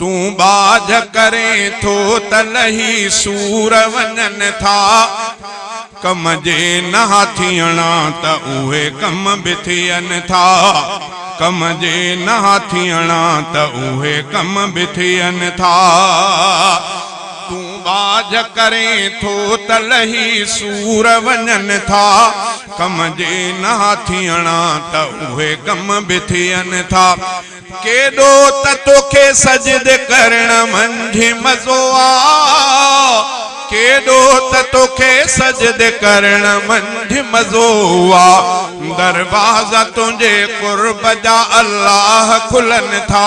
तू बाज करे थो त लही सूर वञन था। कम जे नहा थियणा त उहे कम बि थियनि था। कम जे नहा थियणा त उहे कम बि थियनि था। तू बाज करे थो त लही सूर वञन था। कम जे नहा थियणा त उहे कम बि थियनि था। केॾो त तोखे सजदे करण मंझि मज़ो आ। केॾो त तोखे सजदे करण मंझि मज़ो आ। दरवाज़ा तुंहिंजे क़ुर्ब जा अल्लाह खुलनि था।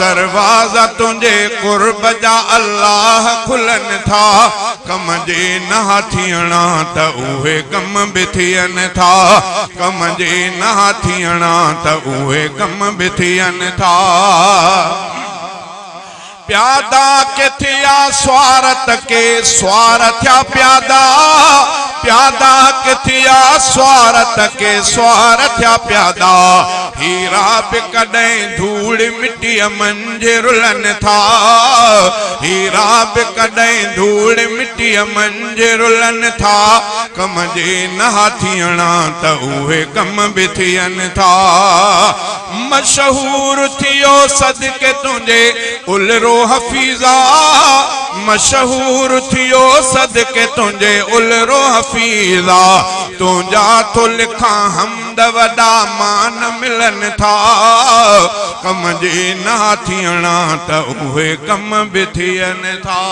दरवाज़ा तुंहिंजे क़ुर्ब जा अल्लाह खुलनि था। कम जे नहा थियणा त उहे कम बि थियनि था। कम जे नहा थियणा त उहे कम बि थियनि था। प्यादा के थिया स्वारत के स्वार थिया प्यादा। प्यादा के थिया स्वारत के स्वार थिया प्यादा। हीरा बि कॾहिं धूड़ मिट्टीअ मंझि रुलनि था। हीरा बि कॾहिं धूड़ मिट्टीअ मंझि रुलनि था। कम जे नहा थियणा त उहे कम बि थियनि था। मशहूर थियो सदके तुंहिंजे उलरो हफीज़ा। मशहूर थियो सदके तुंहिंजे उलरो हफीज़ा। तुंहिंजा तो लिखां हमद वॾा मान मिलनि था। कम जे नहा थियणा त उहे कम बि थियनि था।